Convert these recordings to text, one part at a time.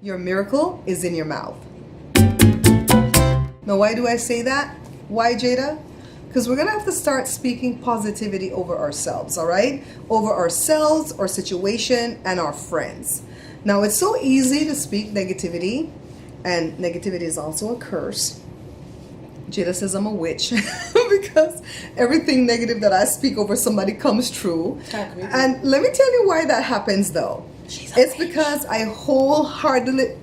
Your miracle is in your mouth. Now, why do I say that? Why, Jada? Because we're going to have to start speaking positivity over ourselves, all right? Over ourselves, our situation, and our friends. Now, it's so easy to speak negativity, and negativity is also a curse. Jada says I'm a witch because everything negative that I speak over somebody comes true. And let me tell you why that happens, though. It's because I wholeheartedly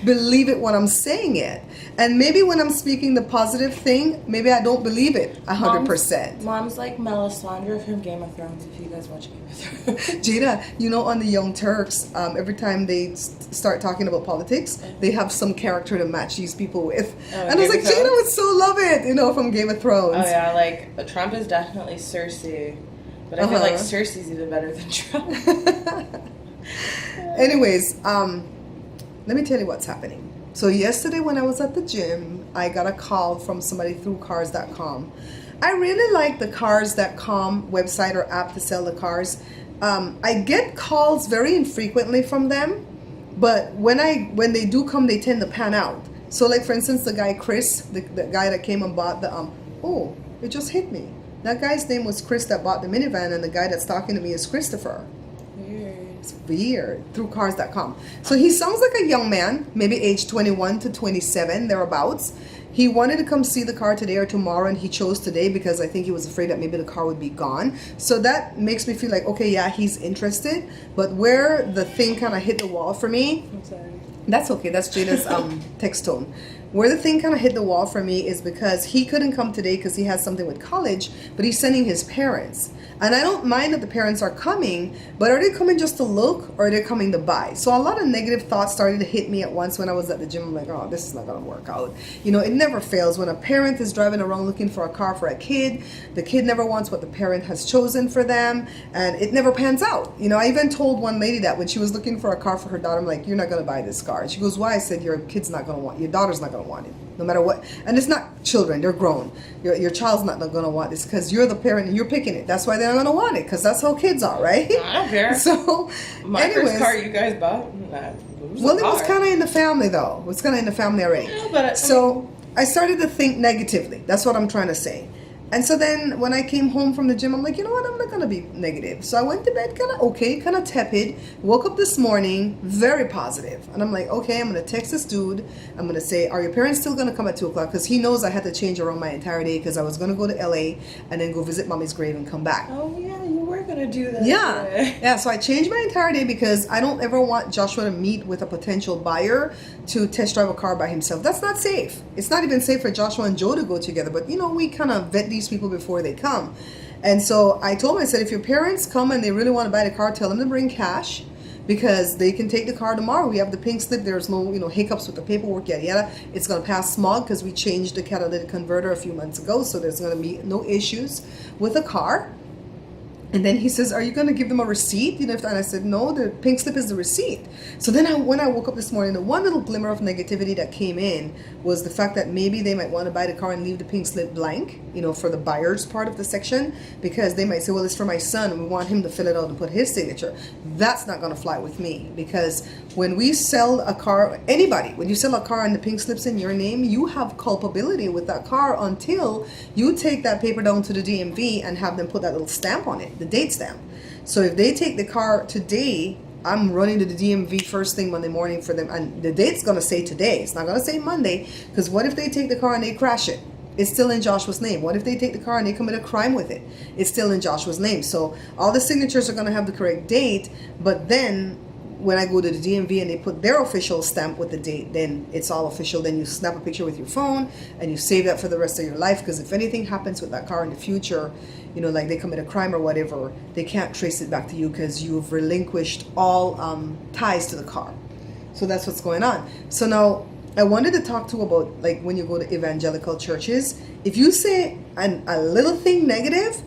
believe it when I'm saying it. And maybe when I'm speaking the positive thing, maybe I don't believe it 100%. Mom's like Melisandre from Game of Thrones, if you guys watch Game of Thrones. Jada, you know, on the Young Turks, every time they start talking about politics, they have some character to match these people with. And I was like, Jada would so love it, you know, from Game of Thrones. Oh yeah, like Trump is definitely Cersei. But I feel like Cersei's even better than Trump. Anyways, let me tell you what's happening. So yesterday when I was at the gym, I got a call from somebody through Cars.com. I really like the Cars.com website or app to sell the cars. I get calls very infrequently from them, but when they do come, they tend to pan out. So like for instance, the guy Chris, the guy that came and bought the oh, it just hit me. That guy's name was Chris that bought the minivan, and the guy that's talking to me is Christopher. It's weird. Through Cars.com. So he sounds like a young man, maybe age 21 to 27, thereabouts. He wanted to come see the car today or tomorrow, and he chose today because I think he was afraid that maybe the car would be gone. So that makes me feel like, okay, yeah, he's interested. But where the thing kind of hit the wall for me... I'm sorry. That's okay. That's Jada's text tone. Where the thing kind of hit the wall for me is because he couldn't come today because he has something with college, but he's sending his parents. And I don't mind that the parents are coming, but are they coming just to look or are they coming to buy? So a lot of negative thoughts started to hit me at once when I was at the gym. I'm like, oh, this is not going to work out. You know, it never fails. When a parent is driving around looking for a car for a kid, the kid never wants what the parent has chosen for them, and it never pans out. You know, I even told one lady that when she was looking for a car for her daughter, I'm like, you're not going to buy this car. And she goes, why? I said, your kid's not going to want, your daughter's not going to want it. No matter what. And it's not children, they're grown. Your child's not going to want this because you're the parent and you're picking it. That's why they're not going to want it, because that's how kids are, right? I don't care. So, my first car you guys bought, it was kind of in the family, though. It was kind of in the family already. Yeah, but I started to think negatively. That's what I'm trying to say. And so then when I came home from the gym, I'm like, you know what? I'm not going to be negative. So I went to bed kind of okay, kind of tepid. Woke up this morning, very positive. And I'm like, okay, I'm going to text this dude. I'm going to say, are your parents still going to come at 2 o'clock? Because he knows I had to change around my entire day because I was going to go to LA and then go visit mommy's grave and come back. Oh, yeah, you were going to do that. Yeah. Today. Yeah, so I changed my entire day because I don't ever want Joshua to meet with a potential buyer to test drive a car by himself. That's not safe. It's not even safe for Joshua and Joe to go together. But, you know, we kind of vet these people before they come. And so I told him, I said, if your parents come and they really want to buy the car, tell them to bring cash because they can take the car tomorrow. We have the pink slip. There's no, you know, hiccups with the paperwork, yada, yada. It's going to pass smog because we changed the catalytic converter a few months ago. So there's going to be no issues with the car. And then he says, are you going to give them a receipt? You know, and I said, no, the pink slip is the receipt. So then when I woke up this morning, the one little glimmer of negativity that came in was the fact that maybe they might want to buy the car and leave the pink slip blank, you know, for the buyer's part of the section, because they might say, well, it's for my son and we want him to fill it out and put his signature. That's not going to fly with me, because when we sell a car, anybody, when you sell a car and the pink slip's in your name, you have culpability with that car until you take that paper down to the DMV and have them put that little stamp on it, the date stamp. So if they take the car today, I'm running to the DMV first thing Monday morning for them, and the date's going to say today. It's not going to say Monday, because what if they take the car and they crash it? It's still in Joshua's name. What if they take the car and they commit a crime with it? It's still in Joshua's name. So all the signatures are going to have the correct date, but then when I go to the DMV and they put their official stamp with the date, then it's all official. Then you snap a picture with your phone and you save that for the rest of your life, because if anything happens with that car in the future, you know, like they commit a crime or whatever, they can't trace it back to you because you've relinquished all ties to the car. So that's what's going on. So now I wanted to talk to about, like, when you go to evangelical churches, if you say a little thing negative,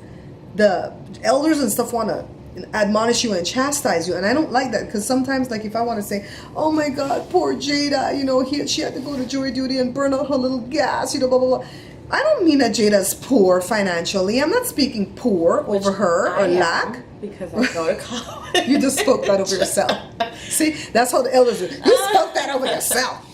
the elders and stuff want to admonish you and chastise you, and I don't like that, because sometimes, like, if I want to say, oh my God, poor Jada, you know, she had to go to jury duty and burn out her little gas, you know, blah blah blah. I don't mean that Jada's poor financially. I'm not speaking poor over her or lack. Because I go to college. You just spoke that over yourself. See, that's how the elders do. You spoke that over yourself.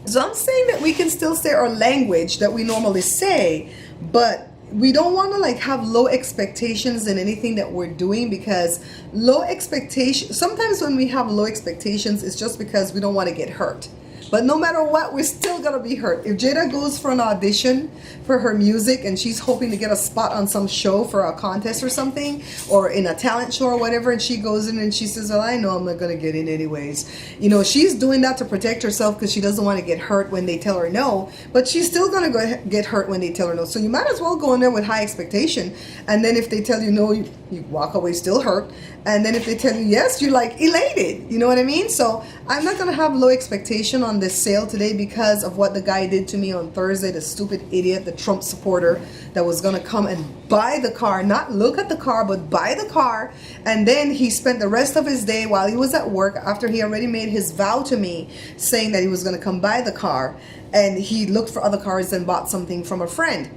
So I'm saying that we can still say our language that we normally say, but we don't want to like have low expectations in anything that we're doing, because low expectations, sometimes when we have low expectations, it's just because we don't want to get hurt. But no matter what, we're still going to be hurt. If Jada goes for an audition for her music and she's hoping to get a spot on some show for a contest or something, or in a talent show or whatever, and she goes in and she says, well, I know I'm not going to get in anyways. You know, she's doing that to protect herself because she doesn't want to get hurt when they tell her no, but she's still going to get hurt when they tell her no. So you might as well go in there with high expectation. And then if they tell you no, you walk away still hurt. And then if they tell you yes, you're like elated. You know what I mean? So I'm not going to have low expectation on this sale today because of what the guy did to me on Thursday, the stupid idiot, the Trump supporter that was going to come and buy the car, not look at the car, but buy the car. And then he spent the rest of his day while he was at work, after he already made his vow to me saying that he was going to come buy the car, and he looked for other cars and bought something from a friend.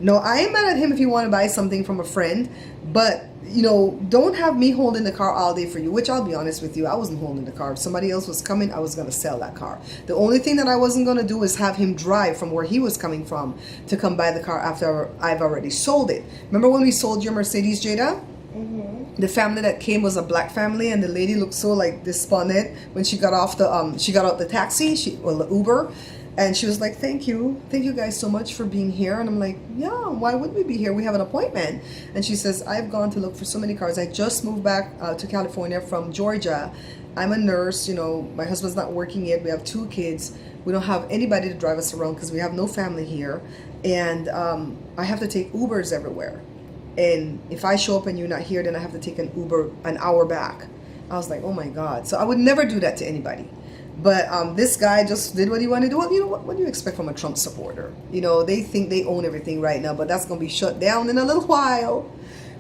No, I ain't mad at him if you want to buy something from a friend, but you know, don't have me holding the car all day for you, which I'll be honest with you, I wasn't holding the car. If somebody else was coming, I was going to sell that car. The only thing that I wasn't going to do is have him drive from where he was coming from to come buy the car after I've already sold it. Remember when we sold your Mercedes, Jada? Mm-hmm. The family that came was a black family, and the lady looked so like despondent when she got off the she got out the taxi, the Uber. And she was like, thank you guys so much for being here. And I'm like, yeah, why would we be here? We have an appointment. And she says, I've gone to look for so many cars. I just moved back to California from Georgia. I'm a nurse, you know, my husband's not working yet. We have 2 kids. We don't have anybody to drive us around because we have no family here. And I have to take Ubers everywhere. And if I show up and you're not here, then I have to take an Uber an hour back. I was like, oh my God. So I would never do that to anybody. But this guy just did what he wanted to do. Well, you know, what do you expect from a Trump supporter? You know, they think they own everything right now, but that's going to be shut down in a little while.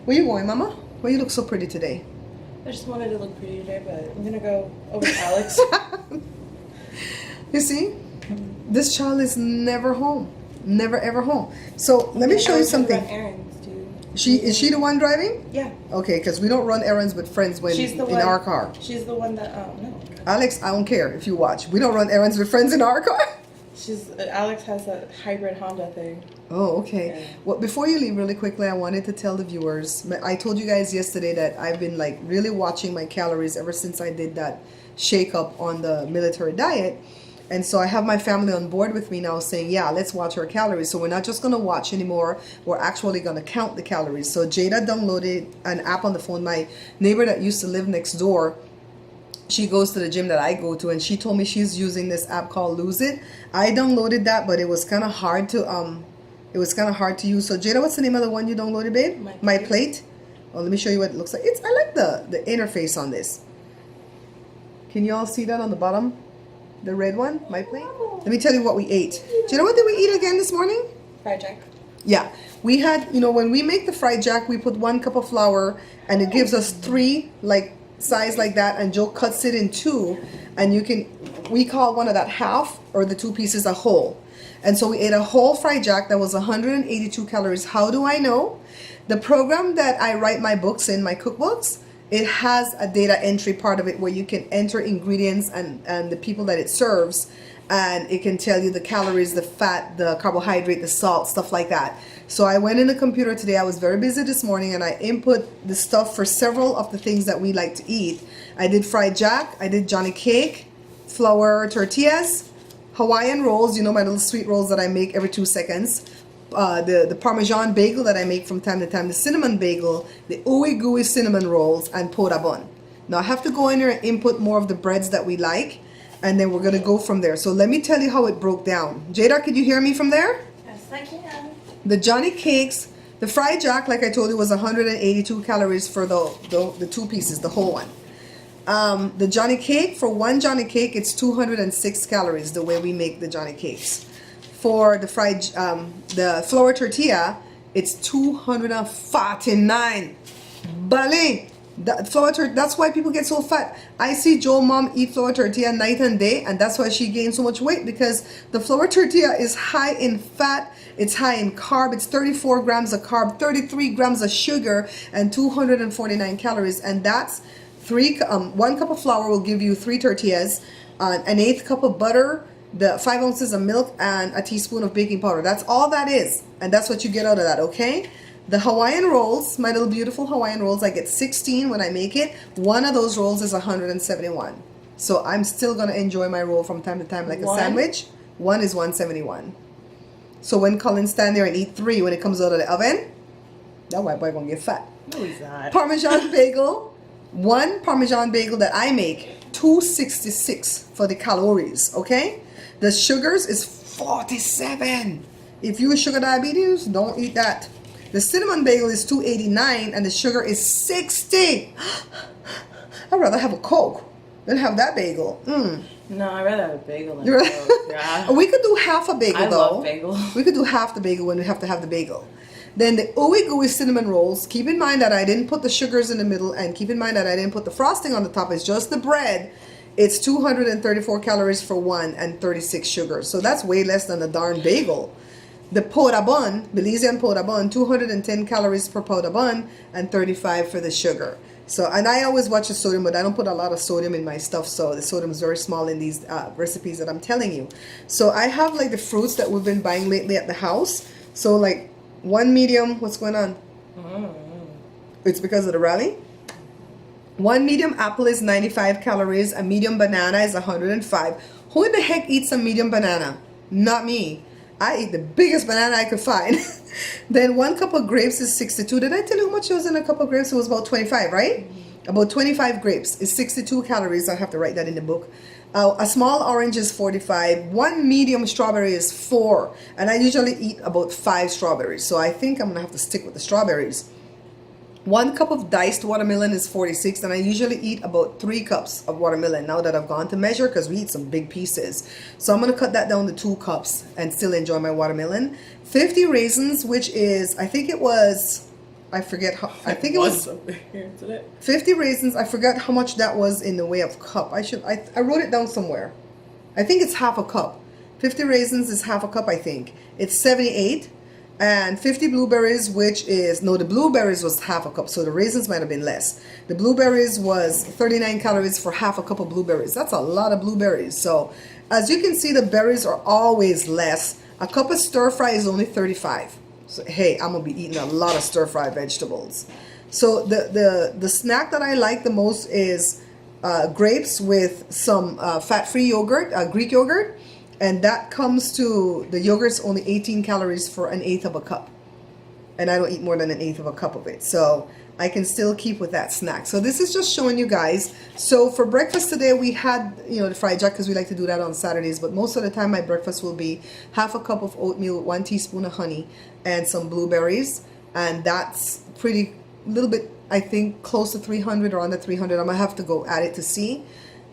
Where you going, Mama? Why you look so pretty today? I just wanted to look pretty today, but I'm going to go over to Alex. You see? This child is never home. Never, ever home. So let me show you something. Is she the one driving? Yeah. Okay, because we don't run errands with friends when in our car. She's the one that, no. Alex, I don't care if you watch. We don't run errands with friends in our car. Alex has a hybrid Honda thing. Oh, okay. Yeah. Well, before you leave, really quickly, I wanted to tell the viewers. I told you guys yesterday that I've been like really watching my calories ever since I did that shake up on the military diet. And so I have my family on board with me now saying, yeah, let's watch our calories. So we're not just going to watch anymore. We're actually going to count the calories. So Jada downloaded an app on the phone. My neighbor that used to live next door, she goes to the gym that I go to, and she told me she's using this app called Lose It. I downloaded that, but it was kind of hard to use. So Jada, what's the name of the one you downloaded, babe? My Plate. Well, let me show you what it looks like. I like the interface on this. Can you all see that on the bottom? The red one, My Plate. Let me tell you what we ate. Jada, what did we eat again this morning? Fried jack. Yeah, we had, you know, when we make the fried jack, we put 1 cup of flour, and it gives us 3 like size like that, and Joe cuts it in 2, and we call one of that half, or the 2 pieces a whole. And so we ate a whole fried jack that was 182 calories. How do I know? The program that I write my books in, my cookbooks, it has a data entry part of it where you can enter ingredients and the people that it serves, and it can tell you the calories, the fat, the carbohydrate, the salt, stuff like that. So I went in the computer today. I was very busy this morning, and I input the stuff for several of the things that we like to eat. I did fried jack, I did Johnny cake, flour tortillas, Hawaiian rolls, you know, my little sweet rolls that I make every 2 seconds, the Parmesan bagel that I make from time to time, the cinnamon bagel, the ooey gooey cinnamon rolls, and pota bun. Now I have to go in there and input more of the breads that we like, and then we're going to go from there. So let me tell you how it broke down. Jada, could you hear me from there? Yes, I can. The Johnny cakes, the fried jack, like I told you, was 182 calories for the 2 pieces, the whole one. The Johnny cake, for 1 Johnny cake, it's 206 calories, the way we make the Johnny cakes. For the the flour tortilla, it's 249. Bali. That's why people get so fat. I see Joe mom eat flour tortilla night and day, and that's why she gains so much weight, because the flour tortilla is high in fat, it's high in carb, it's 34 grams of carb, 33 grams of sugar, and 249 calories. And that's 1 cup of flour will give you 3 tortillas, an eighth cup of butter, the 5 ounces of milk, and a teaspoon of baking powder. That's all that is, and that's what you get out of that. Okay. The Hawaiian rolls, my little beautiful Hawaiian rolls, I get 16 when I make it. One of those rolls is 171. So I'm still going to enjoy my roll from time to time like a sandwich. One is 171. So when Colin stand there and eat 3 when it comes out of the oven, that white boy going to get fat. No, he's not. Parmesan bagel. One Parmesan bagel that I make, 266 for the calories, okay? The sugars is 47. If you have sugar diabetes, don't eat that. The cinnamon bagel is 289 and the sugar is 60. I'd rather have a Coke than have that bagel. No, I'd rather have a bagel than a Coke. Yeah. We could do half a bagel I though. love bagel. We could do half the bagel when we have to have the bagel. Then the Ooey Gooey cinnamon rolls. Keep in mind that I didn't put the sugars in the middle, and keep in mind that I didn't put the frosting on the top. It's just the bread. It's 234 calories for one and 36 sugar. So that's way less than a darn bagel. The Poda bun, Belizean Poda bun, 210 calories per Poda bun and 35 for the sugar. So, and I always watch the sodium, but I don't put a lot of sodium in my stuff, so the sodium is very small in these recipes that I'm telling you. So I have like the fruits that we've been buying lately at the house. So like one medium, what's going on? It's because of the rally. One medium apple is 95 calories, a medium banana is 105. Who in the heck eats a medium banana? Not me. I eat the biggest banana I could find. Then 1 cup of grapes is 62. Did I tell you how much was in a cup of grapes? It was about 25, right? About 25 grapes is 62 calories. I have to write that in the book. A small orange is 45. One medium strawberry is 4. And I usually eat about 5 strawberries. So I think I'm going to have to stick with the strawberries. 1 cup of diced watermelon is 46, and I usually eat about 3 cups of watermelon now that I've gone to measure, because we eat some big pieces. So I'm going to cut that down to 2 cups and still enjoy my watermelon. 50 raisins, which is, I think it was, I forget how, I think it was 50 raisins. I forgot how much that was in the way of cup. I wrote it down somewhere. I think it's half a cup. 50 raisins is half a cup, I think. It's 78. And 50 blueberries, which is, no, the blueberries was half a cup, so the raisins might have been less. The blueberries was 39 calories for half a cup of blueberries. That's a lot of blueberries. So as you can see, the berries are always less. A cup of stir fry is only 35. So hey, I'm gonna be eating a lot of stir fry vegetables. So the snack that I like the most is grapes with some fat-free yogurt, Greek yogurt. And that comes to, the yogurt's only 18 calories for an eighth of a cup. And I don't eat more than an eighth of a cup of it. So I can still keep with that snack. So this is just showing you guys. So for breakfast today, we had, the fried jack, because we like to do that on Saturdays. But most of the time, my breakfast will be half a cup of oatmeal, 1 teaspoon of honey, and some blueberries. And that's pretty, little bit, I think, close to 300 or under 300. I'm going to have to go at it to see.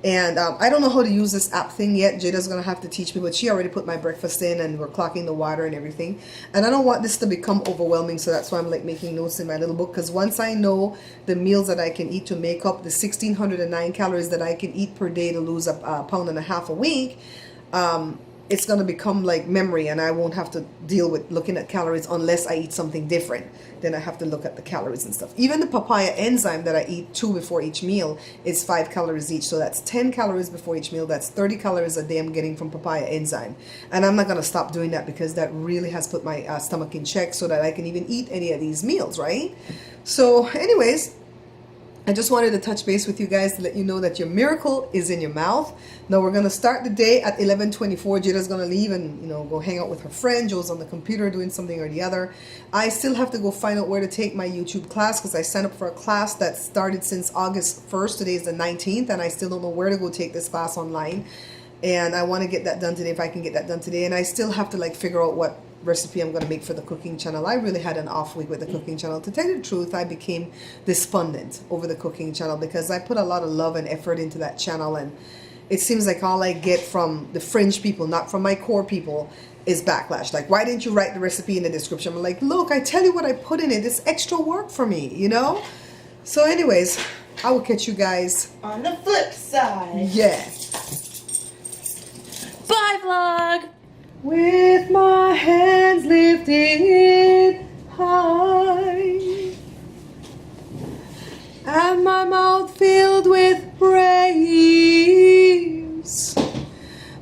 And I don't know how to use this app thing yet. Jada's going to have to teach me, but she already put my breakfast in and we're clocking the water and everything. And I don't want this to become overwhelming, so that's why I'm like making notes in my little book. Because once I know the meals that I can eat to make up the 1,609 calories that I can eat per day to lose a pound and a half a week, it's going to become like memory, and I won't have to deal with looking at calories unless I eat something different. Then I have to look at the calories and stuff. Even the papaya enzyme that I eat 2 before each meal is 5 calories each. So that's 10 calories before each meal. That's 30 calories a day I'm getting from papaya enzyme. And I'm not going to stop doing that, because that really has put my stomach in check so that I can even eat any of these meals, right? So anyways, I just wanted to touch base with you guys to let you know that your miracle is in your mouth. Now we're going to start the day at 11:24. Jada's going to leave and, go hang out with her friend. Joe's on the computer doing something or the other. I still have to go find out where to take my YouTube class, because I signed up for a class that started since August 1st. Today is the 19th, and I still don't know where to go take this class online. And I want to get that done today, if I can get that done today. And I still have to figure out what recipe I'm going to make for the cooking channel. I really had an off week with the cooking channel. To tell you the truth, I became despondent over the cooking channel, because I put a lot of love and effort into that channel, and it seems like all I get from the fringe people, not from my core people, is backlash. Like, why didn't you write the recipe in the description? I'm like, look, I tell you what I put in it. It's extra work for me, So anyways, I will catch you guys on the flip side. Yeah. Bye, vlog. With my hands lifted high and my mouth filled with praise,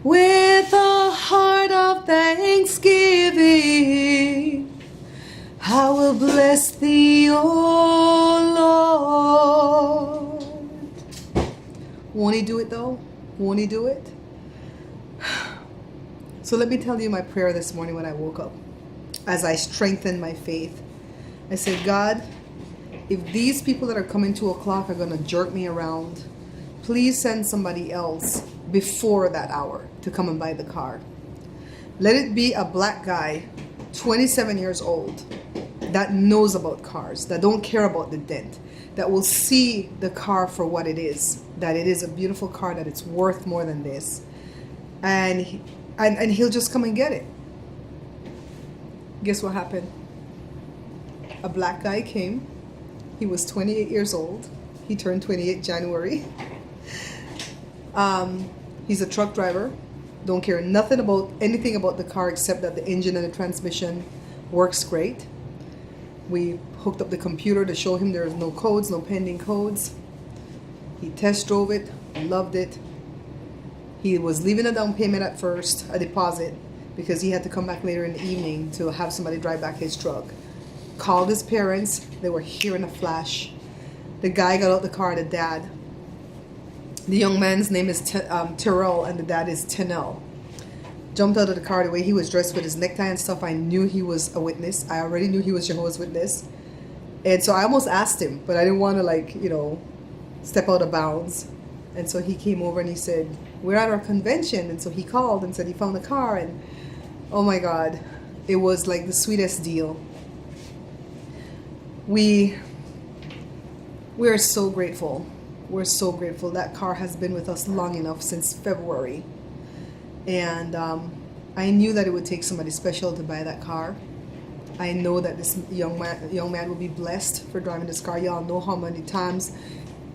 with a heart of thanksgiving, I will bless thee, O Lord. Won't he do it though? Won't he do it? So let me tell you my prayer this morning when I woke up. As I strengthened my faith, I said, God, if these people that are coming 2 o'clock are going to jerk me around, please send somebody else before that hour to come and buy the car. Let it be a black guy, 27 years old, that knows about cars, that don't care about the dent, that will see the car for what it is, that it is a beautiful car, that it's worth more than this. And he'll just come and get it. Guess what happened? A black guy came. He was 28 years old. He turned 28 January. He's a truck driver. Don't care nothing about anything about the car except that the engine and the transmission works great. We hooked up the computer to show him there's no codes, no pending codes. He test drove it, loved it. He was leaving a down payment at first, a deposit, because he had to come back later in the evening to have somebody drive back his truck. Called his parents. They were here in a flash. The guy got out the car, the dad. The young man's name is Terrell, and the dad is Tenell. Jumped out of the car. The way he was dressed with his necktie and stuff, I knew he was a witness. I already knew he was Jehovah's Witness. And so I almost asked him, but I didn't want to, step out of bounds. And so he came over and he said, we're at our convention. And so he called and said he found the car. And oh my God, it was like the sweetest deal. We are so grateful. We're so grateful. That car has been with us long enough, since February. And I knew that it would take somebody special to buy that car. I know that this young man will be blessed for driving this car. Y'all know how many times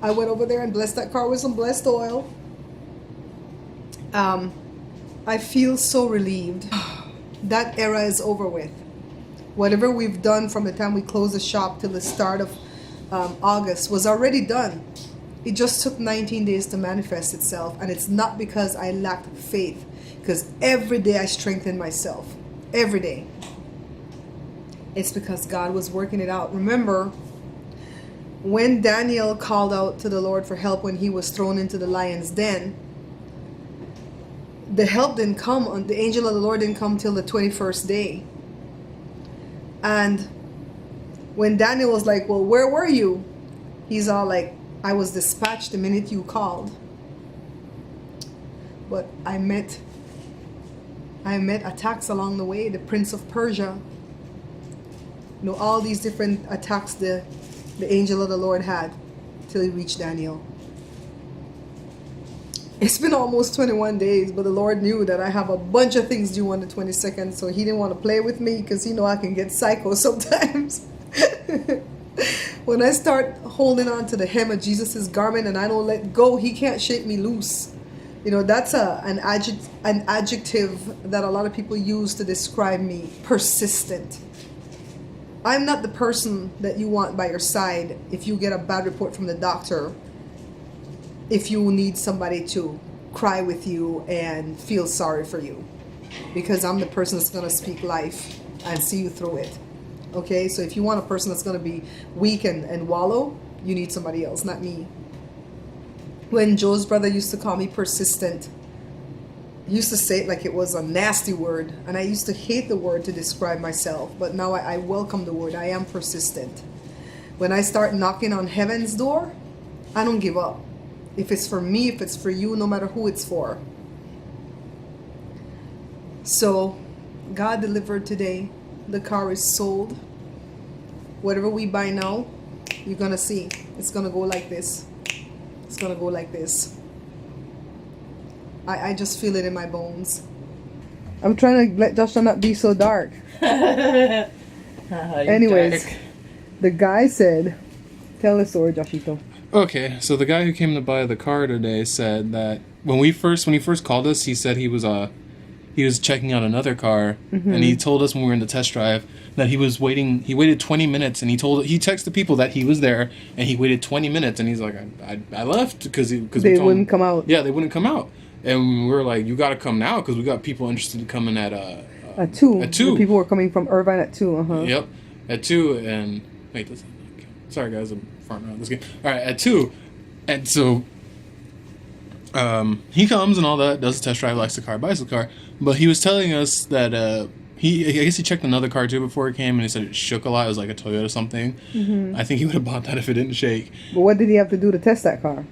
I went over there and blessed that car with some blessed oil. I feel so relieved. That era is over with. Whatever we've done from the time we closed the shop till the start of August was already done. It just took 19 days to manifest itself. And it's not because I lacked faith, because every day I strengthened myself. Every day. It's because God was working it out. Remember, when Daniel called out to the Lord for help when he was thrown into the lion's den, the help didn't come, the angel of the Lord didn't come till the 21st day. And when Daniel was like, well, where were you? He's all like, I was dispatched the minute you called. But I met attacks along the way, the Prince of Persia. All these different attacks the angel of the Lord had till he reached Daniel. It's been almost 21 days, but the Lord knew that I have a bunch of things due on the 22nd, so he didn't want to play with me because I can get psycho sometimes. When I start holding on to the hem of Jesus's garment and I don't let go, he can't shake me loose. That's an adjective that a lot of people use to describe me: persistent. I'm not the person that you want by your side if you get a bad report from the doctor, if you need somebody to cry with you and feel sorry for you, because I'm the person that's going to speak life and see you through it. Okay, so if you want a person that's going to be weak and wallow, you need somebody else, not me. When Joe's brother used to call me persistent, he used to say it like it was a nasty word, and I used to hate the word to describe myself, but now I welcome the word. I am persistent. When I start knocking on heaven's door, I don't give up. If it's for me, if it's for you, no matter who it's for. So, God delivered today. The car is sold. Whatever we buy now, you're going to see. It's going to go like this. It's going to go like this. I just feel it in my bones. I'm trying to let Joshua not be so dark. Anyways, dark. The guy said, Tell the story, Joshito. Okay, so the guy who came to buy the car today said that when he first called us, he said he was checking out another car, and he told us when we were in the test drive that he was waiting. He waited 20 minutes, and he texted people that he was there, and he waited 20 minutes, and he's like, I left because they wouldn't come out. Yeah, they wouldn't come out, and we were like, you got to come now because we got people interested in coming at 2. At 2. The people were coming from Irvine at 2. Yep, at 2, and wait, sorry guys, I'm farting around this game. All right, at 2, and so he comes and all that, does the test drive, likes the car, buys the car, but he was telling us that I guess he checked another car too before he came, and he said it shook a lot. It was like a Toyota or something. I think he would have bought that if it didn't shake. But what did he have to do to test that car?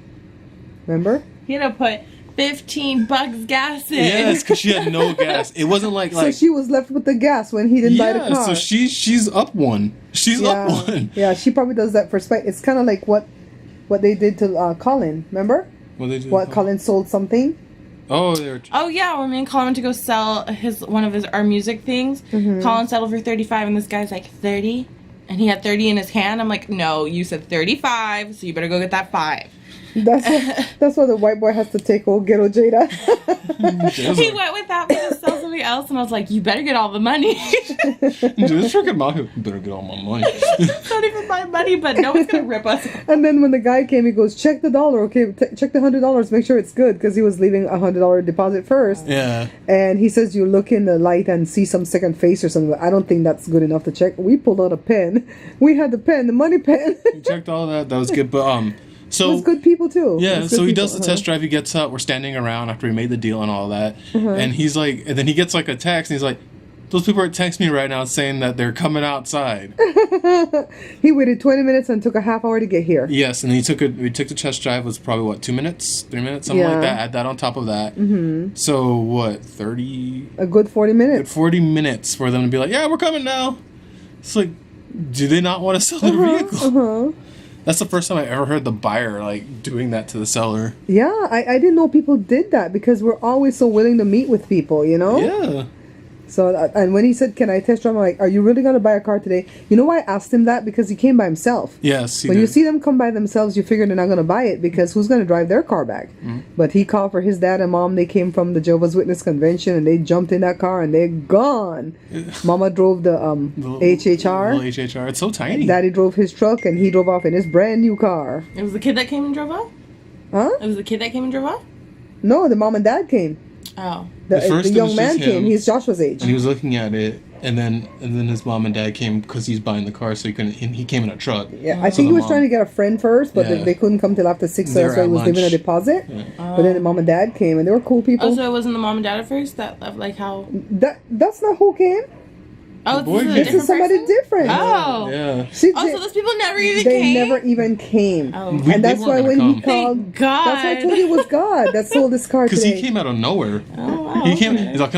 Remember? He had to put $15 gas in. Yes, because she had no gas. It wasn't like so she was left with the gas when he didn't buy the car. So she's up one. She's up one. Yeah, she probably does that for spite. It's kind of like what they did to Colin. Remember? What Colin sold something. Oh, they were. Oh yeah, when me and Colin went to go sell one of our music things, Colin settled for 35, and this guy's like 30, and he had 30 in his hand. I'm like, no, you said 35, so you better go get that 5. That's why the white boy has to take old ghetto Jada. He went without me to sell something else, and I was like, you better get all the money. This freaking mafia better get all my money. It's not even my money, but no one's gonna rip us. And then when the guy came, he goes, check the dollar, okay? Check the $100, make sure it's good, because he was leaving a $100 deposit first. Yeah. And he says you look in the light and see some second face or something. I don't think that's good enough to check. We pulled out a pen. We had the pen, the money pen. He checked all that. That was good, but so it was good people too. Yeah, so he does the test drive. He gets up. We're standing around after we made the deal and all that, and he's like, and then he gets like a text, and he's like, "Those people are texting me right now saying that they're coming outside." He waited 20 minutes and took a half hour to get here. Yes, and we took the test drive. It was probably 2 minutes, 3 minutes, something like that. Add that on top of that. So what? 30. A good 40 minutes. Good 40 minutes for them to be like, "Yeah, we're coming now." It's like, do they not want to sell their vehicle? That's the first time I ever heard the buyer like doing that to the seller. Yeah, I didn't know people did that because we're always so willing to meet with people, you know? Yeah. So, and when he said, can I test drive, I'm like, are you really going to buy a car today? You know why I asked him that? Because he came by himself. Yes, when you see them come by themselves, you figure they're not going to buy it because who's going to drive their car back? But he called for his dad and mom. They came from the Jehovah's Witness convention and they jumped in that car and they're gone. Mama drove the HHR. The HHR. It's so tiny. Daddy drove his truck and he drove off in his brand new car. It was the kid that came and drove off? Huh? It was the kid that came and drove off? No, the mom and dad came. Oh. The young man came. He's Joshua's age. And he was looking at it, and then his mom and dad came because he's buying the car, so he came in a truck. Yeah, I think he was trying to get a friend first, but they couldn't come till after 6, so that's why he was leaving a deposit. Yeah. But then the mom and dad came, and they were cool people. Oh, so it wasn't the mom and dad at first? Like how... That's not who came. Oh, this is somebody different. Oh. Yeah. So those people never even came? They never even came. Oh. And that's why when he called... Thank God. That's why I told you it was God that sold this car today. Because he came out of nowhere. Oh, wow. He came... He's like,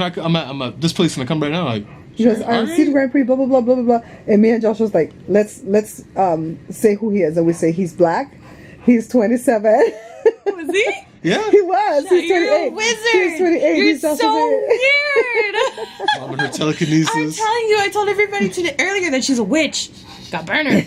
this place can I come right now? Like, he goes, I see the Grand Prix, blah, blah, blah, blah, blah, blah. And me and Josh was like, let's say who he is. And we say he's black. He's 27. Was he? Yeah. He was. Yeah, He's 28. You're a wizard. He's 28. You're He's so weird. Mom and her telekinesis. I'm telling you, I told everybody earlier that she's a witch. Got burn her.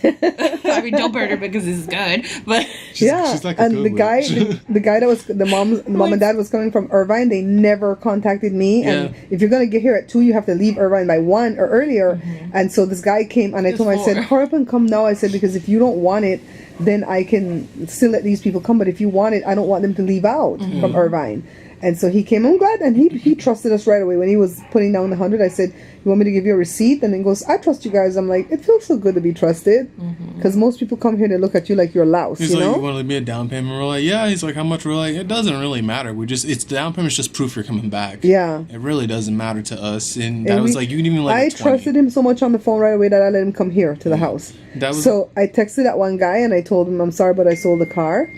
I mean, don't burn her because this is good. But she's like a and the guy, the guy that was the mom and dad was coming from Irvine. They never contacted me. And if you're gonna get here at 2, you have to leave Irvine by 1 or earlier. And so this guy came, and I told him, I said, hurry up and come now. I said, because if you don't want it, then I can still let these people come. But if you want it, I don't want them to leave out from Irvine. And so he came. I'm glad, and he trusted us right away when he was putting down the 100. I said, "You want me to give you a receipt?" And then he goes, "I trust you guys." I'm like, it feels so good to be trusted, because most people come here, they look at you like you're louse. He's you like, know? "You want to leave me a down payment?" We're like, "Yeah." He's like, "How much?" We're like, "It doesn't really matter. It's the down payment's just proof you're coming back." Yeah, it really doesn't matter to us. And that was like, you can even like. I trusted him so much on the phone right away that I let him come here to the house. So I texted that one guy and I told him, "I'm sorry, but I sold the car."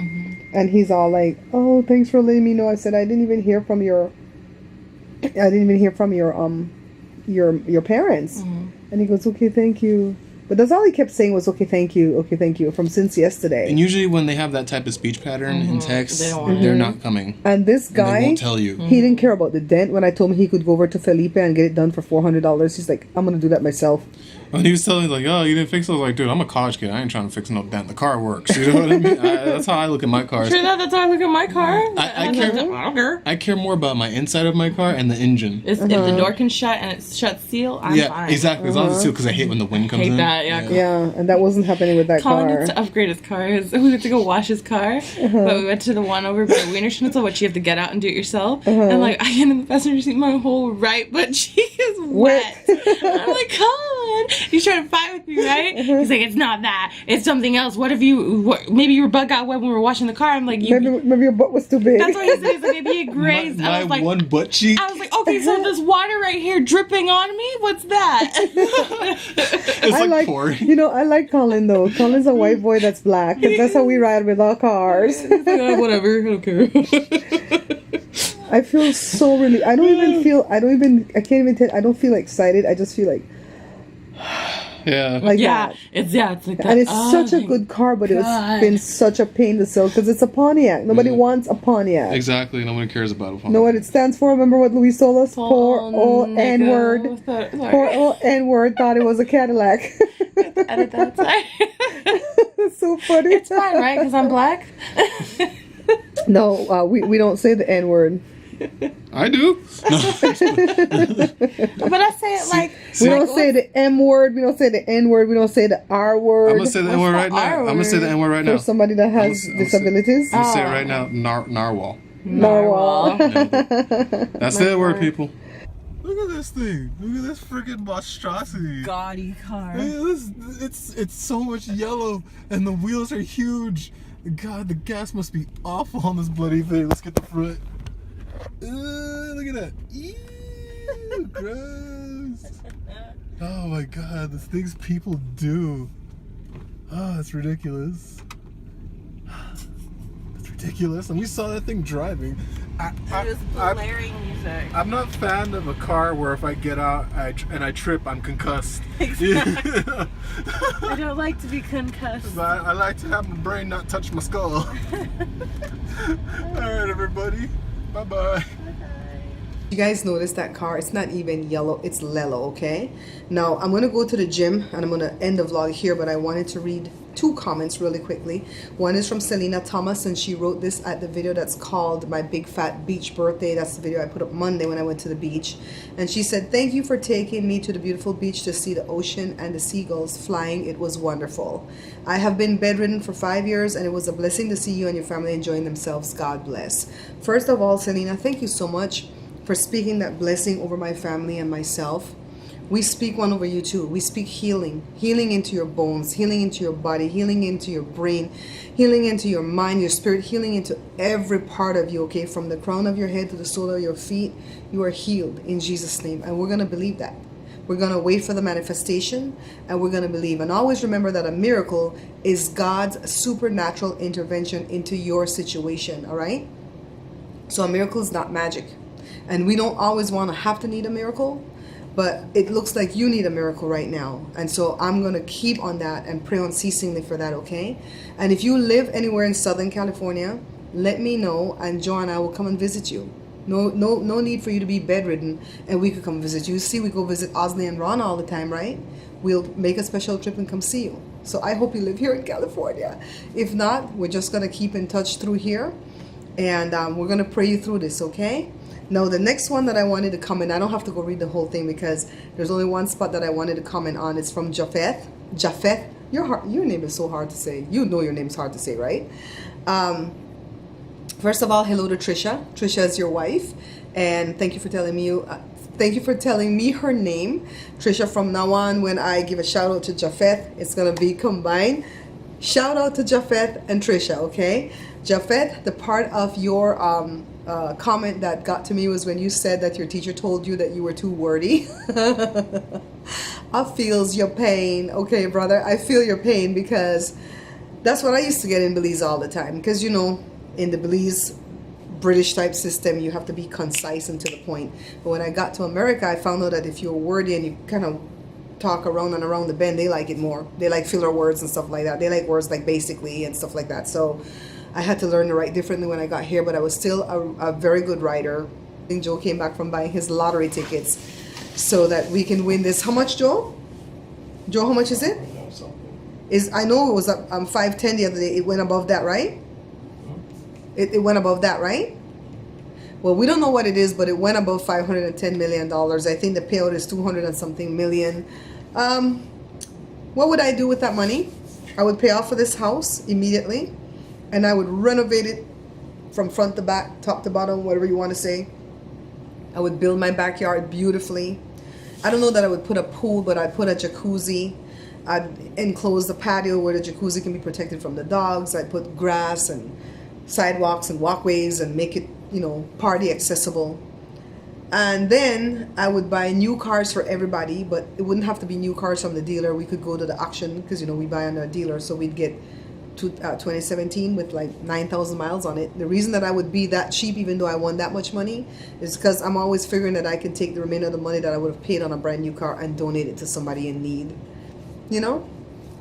And he's all like, "Oh, thanks for letting me know." I said, "I didn't even hear from your your parents." And he goes, "Okay, thank you." But that's all he kept saying was, "Okay, thank you," from since yesterday. And usually when they have that type of speech pattern in text, they're not coming. And this guy, they won't tell you. He didn't care about the dent. When I told him he could go over to Felipe and get it done for $400, he's like, "I'm gonna do that myself." When he was telling me, like, oh, you didn't fix it, I was like, dude, I'm a college kid. I ain't trying to fix no dent. The car works. You know what I mean? That's how I look at my cars. True that. That's how I look at my car. I don't care. I care more about my inside of my car and the engine. If the door can shut and it's shut seal, I'm fine. Exactly. As long as it's sealed, because I hate when the wind comes in. Hate that, yeah. Yeah, and that wasn't happening with that Colin car. needs to upgrade his car. We went to go wash his car, but we went to the one over by Wiener Schnitzel, which you have to get out and do it yourself. And like, I get in the passenger seat, my whole right butt cheek is wet. I'm like, Colin, he's trying to fight with me, right? He's like, it's not that, it's something else. What if maybe your butt got wet when we were washing the car? I'm like, maybe your butt was too big. That's what he said. He's like, maybe it grazed. My I was like, one butt cheek. I was like, okay, so this water right here dripping on me, what's that? It's like pouring. You know, I like Colin though. Colin's a white boy that's black, because that's how we ride with our cars. Whatever, I don't care. I feel so really. I can't even tell. I don't feel excited. I just feel like Yeah. that. It's like that. And it's such a good car, but it's been such a pain to sell because it's a Pontiac. Nobody wants a Pontiac. Exactly. Nobody cares about it. Know what it stands for? Remember what Louis told us? Poor old N-word. Poor old N-word thought it was a Cadillac. Edit that time. It's so funny. It's fine, right? Because I'm black. No, we don't say the N-word. I do. No. But I say it like... We don't say the M word. We don't say the N word. We don't say the R word. I'm gonna say the N word right now. I'm gonna say the N word right now. For somebody that has disabilities. I'm gonna say it right now. Narwhal. Narwhal. That's the N word, people. Look at this thing. Look at this freaking monstrosity. Gaudy car. It's so much yellow, and the wheels are huge. God, the gas must be awful on this bloody thing. Let's get the front. Look at that. Ew, gross. Oh my God, the things people do. Oh, it's ridiculous. It's ridiculous. And we saw that thing driving. It was blaring music. I'm not a fan of a car where if I get out and I trip, I'm concussed. I don't like to be concussed. But I like to have my brain not touch my skull. Alright, everybody. Bye-bye. You guys notice that car? It's not even yellow, it's Lello, okay? Now, I'm gonna go to the gym and I'm gonna end the vlog here, but I wanted to read two comments really quickly. One is from Selena Thomas, and she wrote this at the video that's called My Big Fat Beach Birthday. That's the video I put up Monday when I went to the beach. And she said, thank you for taking me to the beautiful beach to see the ocean and the seagulls flying. It was wonderful. I have been bedridden for 5 years, and it was a blessing to see you and your family enjoying themselves. God bless. First of all, Selena, thank you so much for speaking that blessing over my family and myself. We speak one over you too. We speak healing into your bones, healing into your body, healing into your brain, healing into your mind, your spirit, healing into every part of you, okay? From the crown of your head to the sole of your feet, you are healed in Jesus' name. And we're going to believe that. We're going to wait for the manifestation, and we're going to believe. And always remember that a miracle is God's supernatural intervention into your situation, all right? So a miracle is not magic. And we don't always want to have to need a miracle, but it looks like you need a miracle right now. And so I'm going to keep on that and pray unceasingly for that, okay? And if you live anywhere in Southern California, let me know, and Joe and I will come and visit you. No need for you to be bedridden, and we could come visit you. See, we go visit Osley and Ron all the time, right? We'll make a special trip and come see you. So I hope you live here in California. If not, we're just going to keep in touch through here, and we're going to pray you through this, okay? Now, the next one that I wanted to comment, I don't have to go read the whole thing because there's only one spot that I wanted to comment on. It's from Japheth. Japheth, your name is so hard to say. You know your name's hard to say, right? First of all, hello to Trisha. Trisha is your wife, and thank you for telling me her name. Trisha, from now on, when I give a shout out to Japheth, it's gonna be combined. Shout out to Japheth and Trisha, okay? Japheth, the part of your comment that got to me was when you said that your teacher told you that you were too wordy. I feels your pain. Okay, brother, I feel your pain, because that's what I used to get in Belize all the time. Because, you know, in the Belize British type system, you have to be concise and to the point. But when I got to America, I found out that if you're wordy and you kind of talk around and around the bend, they like it more. They like filler words and stuff like that. They like words like basically and stuff like that. So I had to learn to write differently when I got here, but I was still a very good writer. I think Joe came back from buying his lottery tickets so that we can win this. How much, Joe? Joe, how much is it? I know it was up 510 the other day. It went above that, right? It went above that, right? Well, we don't know what it is, but it went above $510 million. I think the payout is 200 and something million. What would I do with that money? I would pay off for this house immediately, and I would renovate it from front to back, top to bottom, whatever you want to say. I would build my backyard beautifully. I don't know that I would put a pool, but I'd put a jacuzzi. I'd enclose the patio where the jacuzzi can be protected from the dogs. I'd put grass and sidewalks and walkways and make it, party accessible. And then I would buy new cars for everybody, but it wouldn't have to be new cars from the dealer. We could go to the auction because, we buy on a dealer. So we'd get 2017 with like 9,000 miles on it. The reason that I would be that cheap, even though I won that much money, is because I'm always figuring that I can take the remainder of the money that I would have paid on a brand new car and donate it to somebody in need.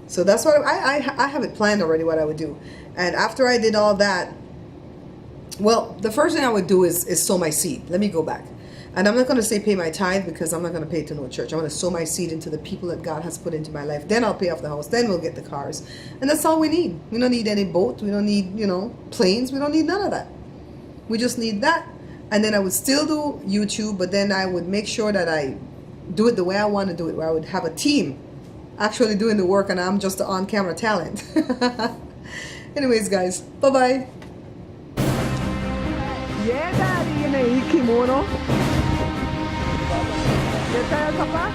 So that's what I have it planned already what I would do. And after I did all that, well, the first thing I would do is sow my seed. Let me go back. And I'm not going to say pay my tithe because I'm not going to pay it to no church. I'm going to sow my seed into the people that God has put into my life. Then I'll pay off the house. Then we'll get the cars. And that's all we need. We don't need any boat. We don't need, planes. We don't need none of that. We just need that. And then I would still do YouTube, but then I would make sure that I do it the way I want to do it, where I would have a team actually doing the work and I'm just the on-camera talent. Anyways, guys, bye-bye. Yeah, Daddy, in a kimono. ¿Qué tal, papá?